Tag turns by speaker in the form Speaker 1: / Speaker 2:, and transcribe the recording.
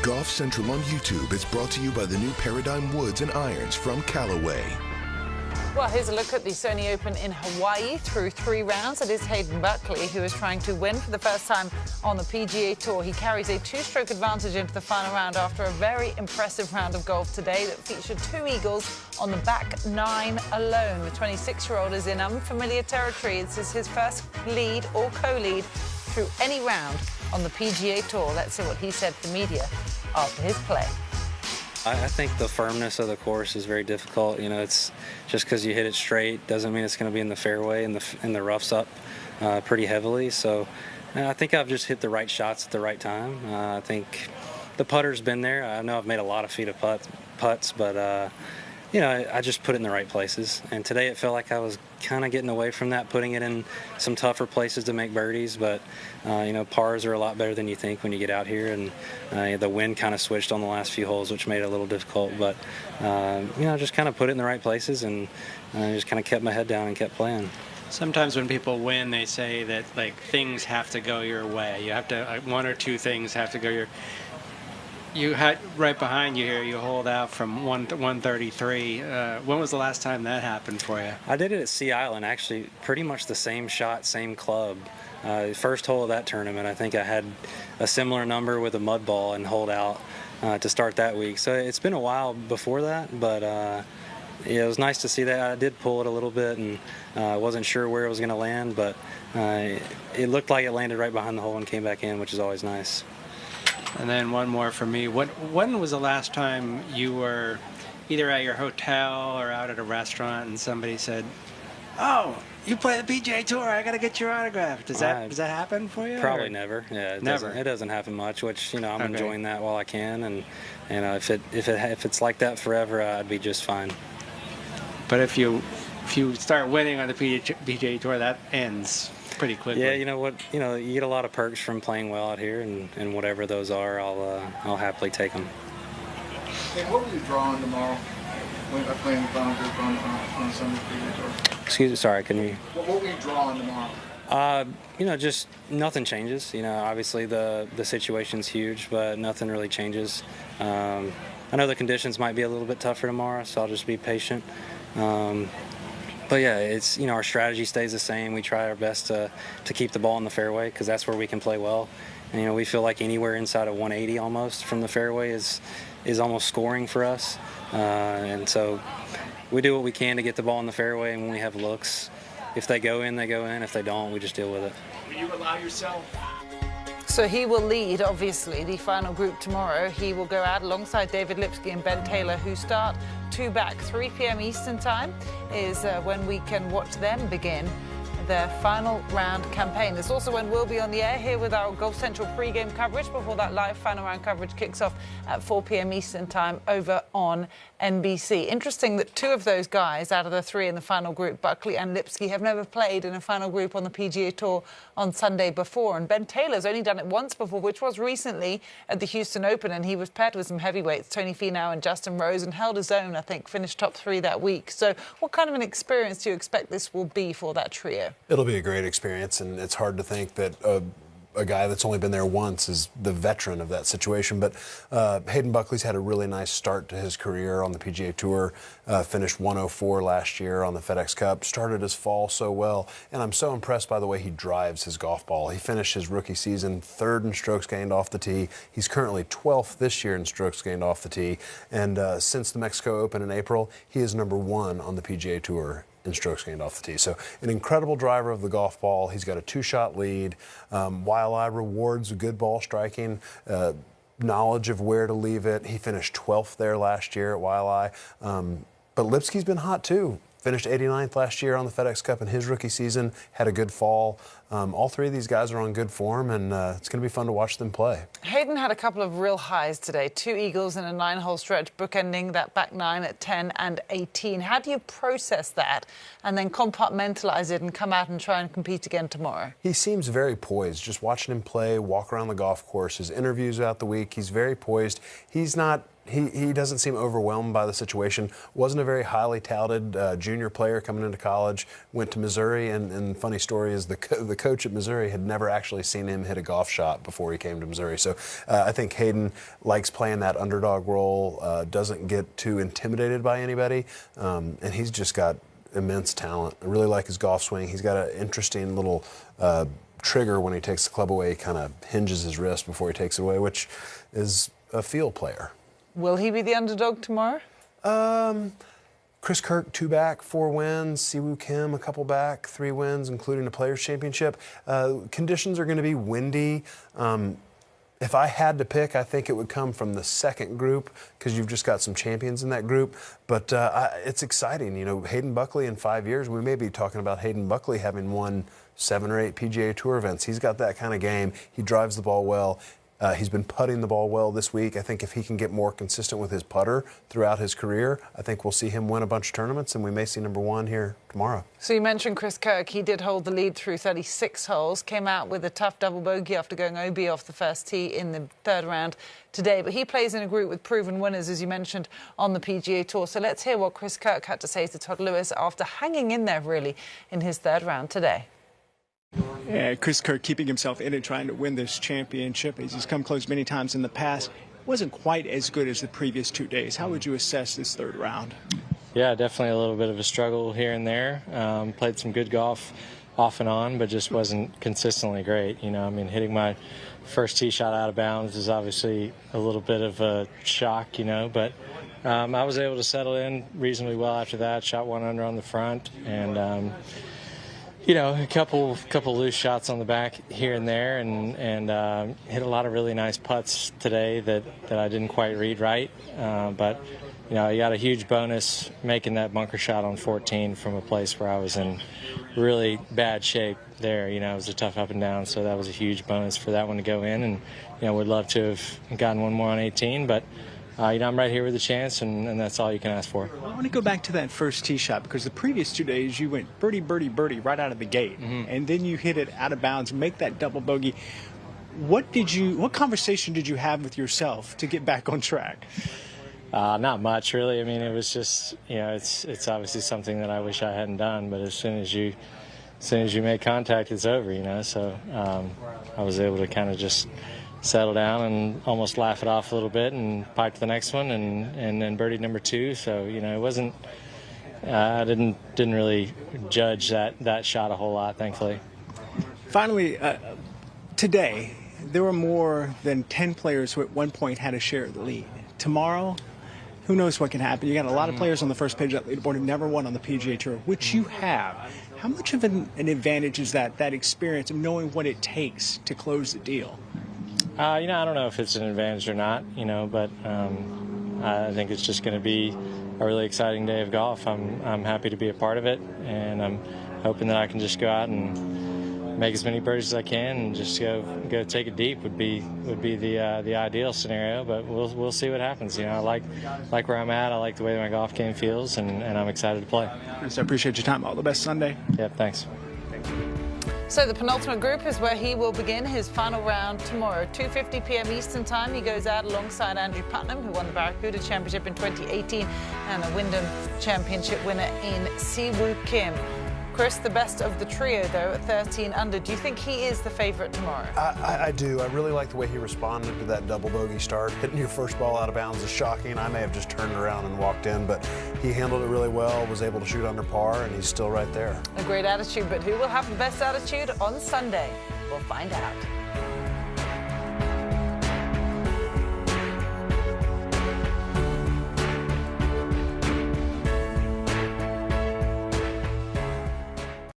Speaker 1: Golf Central on YouTube is brought to you by the new Paradigm Woods and Irons from Callaway.
Speaker 2: Well, here's a look at the Sony Open in Hawaii through 3 rounds. It is Hayden Buckley who is trying to win for the first time on the PGA Tour. He carries a 2-stroke advantage into the final round after a very impressive round of golf today that featured 2 eagles on the back 9 alone. The 26-year-old is in unfamiliar territory. This is his first lead or co-lead through any round on the PGA Tour. Let's hear what he said to the media after his play.
Speaker 3: I think the firmness of the course is very difficult. You know, it's just because you hit it straight doesn't mean it's going to be in the fairway, and the rough's up pretty heavily. So I think I've just hit the right shots at the right time. I think the putter's been there. I know I've made a lot of feet of putts, but you know, I just put it in the right places. And today it felt like I was kind of getting away from that, putting it in some tougher places to make birdies. But, you know, pars are a lot better than you think when you get out here. And the wind kind of switched on the last few holes, which made it a little difficult. But, you know, just kind of put it in the right places and just kind of kept my head down and kept playing.
Speaker 4: Sometimes when people win, they say that, like, things have to go your way. You have to, 1 or 2 things have to go your. You had right behind you here. You hold out from 133. When was the last time that happened for you?
Speaker 3: I did it at Sea Island, actually, pretty much the same shot, same club. First hole of that tournament, I think I had a similar number with a mud ball and hold out to start that week. So it's been a while before that, but yeah, it was nice to see that. I did pull it a little bit, and wasn't sure where it was going to land, but it looked like it landed right behind the hole and came back in, which is always nice.
Speaker 4: And then one more for me. When was the last time you were either at your hotel or out at a restaurant and somebody said, "Oh, you play the PGA Tour, I got to get your autograph"? Does that happen for you?
Speaker 3: Probably
Speaker 4: or?
Speaker 3: Never. Yeah, it
Speaker 4: never.
Speaker 3: It doesn't happen much. Which, you know, I'm enjoying that while I can, and if it's like that forever, I'd be just fine.
Speaker 4: But if you start winning on the PGA Tour, that ends pretty quickly.
Speaker 3: Yeah, you know what? You know, you get a lot of perks from playing well out here, and whatever those are, I'll happily take them.
Speaker 5: Hey, what will you draw on tomorrow when playing the final group on Sunday PGA Tour?
Speaker 3: Excuse me, sorry, can you?
Speaker 5: What will you draw on tomorrow?
Speaker 3: You know, just nothing changes. You know, obviously the situation's huge, but nothing really changes. I know the conditions might be a little bit tougher tomorrow, so I'll just be patient. But yeah, it's, you know, our strategy stays the same. We try our best to keep the ball in the fairway because that's where we can play well. And, you know, we feel like anywhere inside of 180 almost from the fairway is almost scoring for us. And so we do what we can to get the ball in the fairway, and when we have looks, if they go in, they go in. If they don't, we just deal with it.
Speaker 5: Will you allow yourself?
Speaker 2: So he will lead, obviously, the final group tomorrow. He will go out alongside David Lipsky and Ben Taylor, who start 2 back. 3 p.m. Eastern Time is when we can watch them begin their final round campaign. It's also when we'll be on the air here with our Golf Central pre-game coverage before that live final round coverage kicks off at 4 p.m. Eastern Time over on NBC. Interesting that 2 of those guys out of the 3 in the final group, Buckley and Lipsky, have never played in a final group on the PGA Tour on Sunday before. And Ben Taylor's only done it once before, which was recently at the Houston Open, and he was paired with some heavyweights, Tony Finau and Justin Rose, and held his own, I think, finished top 3 that week. So what kind of an experience do you expect this will be for that trio?
Speaker 6: It'll be a great experience, and it's hard to think that a guy that's only been there once is the veteran of that situation. But Hayden Buckley's had a really nice start to his career on the PGA Tour, finished 104 last year on the FedEx Cup, started his fall so well, and I'm so impressed by the way he drives his golf ball. He finished his rookie season 3rd in strokes gained off the tee. He's currently 12th this year in strokes gained off the tee, and since the Mexico Open in April, he is number 1 on the PGA Tour in strokes gained off the tee. So an incredible driver of the golf ball. He's got a 2-shot lead. Waialae rewards good ball striking, knowledge of where to leave it. He finished 12th there last year at Waialae. But Lipsky's been hot too. Finished 89th last year on the FedEx Cup in his rookie season, had a good fall. All 3 of these guys are on good form, and it's going to be fun to watch them play.
Speaker 2: Hayden had a couple of real highs today, 2 eagles in a 9-hole stretch, bookending that back 9 at 10 and 18. How do you process that and then compartmentalize it and come out and try and compete again tomorrow?
Speaker 6: He seems very poised. Just watching him play, walk around the golf course, his interviews out the week, he's very poised. He's not he doesn't seem overwhelmed by the situation. Wasn't a very highly touted junior player coming into college. Went to Missouri, and funny story is the coach at Missouri had never actually seen him hit a golf shot before he came to Missouri. So I think Hayden likes playing that underdog role, doesn't get too intimidated by anybody, and he's just got immense talent. I really like his golf swing. He's got an interesting little trigger when he takes the club away. He kind of hinges his wrist before he takes it away, which is a feel player.
Speaker 2: Will he be the underdog tomorrow?
Speaker 6: Chris Kirk, 2 back, 4 wins. Siwoo Kim, a couple back, 3 wins, including a Players' Championship. Conditions are going to be windy. If I had to pick, I think it would come from the second group because you've just got some champions in that group. But it's exciting. You know, Hayden Buckley in 5 years, we may be talking about Hayden Buckley having won 7 or 8 PGA Tour events. He's got that kind of game. He drives the ball well. He's been putting the ball well this week. I think if he can get more consistent with his putter throughout his career, I think we'll see him win a bunch of tournaments, and we may see number 1 here tomorrow.
Speaker 2: So you mentioned Chris Kirk. He did hold the lead through 36 holes, came out with a tough double bogey after going OB off the first tee in the 3rd round today. But he plays in a group with proven winners, as you mentioned, on the PGA Tour. So let's hear what Chris Kirk had to say to Todd Lewis after hanging in there, really, in his 3rd round today.
Speaker 7: Yeah, Chris Kirk keeping himself in and trying to win this championship. He's come close many times in the past. Wasn't quite as good as the previous 2 days. How would you assess this 3rd round?
Speaker 3: Yeah, definitely a little bit of a struggle here and there. Played some good golf off and on, but just wasn't consistently great. You know, I mean, hitting my first tee shot out of bounds is obviously a little bit of a shock, you know, but I was able to settle in reasonably well after that. Shot 1 under on the front, and you know, a couple loose shots on the back here and there, and hit a lot of really nice putts today that I didn't quite read right. But, you know, I got a huge bonus making that bunker shot on 14 from a place where I was in really bad shape there. You know, it was a tough up and down, so that was a huge bonus for that one to go in. And, you know, would love to have gotten one more on 18, but you know, I'm right here with a chance, and that's all you can ask for.
Speaker 7: I want to go back to that first tee shot because the previous 2 days you went birdie, birdie, birdie right out of the gate, and then you hit it out of bounds, make that double bogey. What conversation did you have with yourself to get back on track?
Speaker 3: Not much, really. I mean, it was just, you know, it's obviously something that I wish I hadn't done, but as soon as you make contact, it's over, you know. So I was able to kind of just settle down and almost laugh it off a little bit and pipe to the next one, and then birdie number 2. So, you know, it wasn't, I didn't really judge that shot a whole lot, thankfully.
Speaker 7: Finally, today there were more than 10 players who at one point had a share of the lead. Tomorrow, who knows what can happen. You got a lot of players on the first page of that leaderboard who never won on the PGA Tour, which you have. How much of an advantage is that experience of knowing what it takes to close the deal?
Speaker 3: You know, I don't know if it's an advantage or not, you know, but I think it's just going to be a really exciting day of golf. I'm happy to be a part of it, and I'm hoping that I can just go out and make as many birdies as I can and just go take it deep would be the ideal scenario. But we'll see what happens. You know, I like where I'm at. I like the way my golf game feels, and I'm excited to play.
Speaker 7: So I appreciate your time. All the best Sunday.
Speaker 3: Yeah, thanks.
Speaker 2: So the penultimate group is where he will begin his final round tomorrow. 2:50 p.m. Eastern Time. He goes out alongside Andrew Putnam, who won the Barracuda Championship in 2018, and a Wyndham Championship winner in Siwoo Kim. Chris, the best of the trio, though, at 13 under. Do you think he is the favourite tomorrow?
Speaker 6: I do. I really like the way he responded to that double bogey start. Hitting your first ball out of bounds is shocking. I may have just turned around and walked in, but he handled it really well, was able to shoot under par, and he's still right there.
Speaker 2: A great attitude, but who will have the best attitude on Sunday? We'll find out.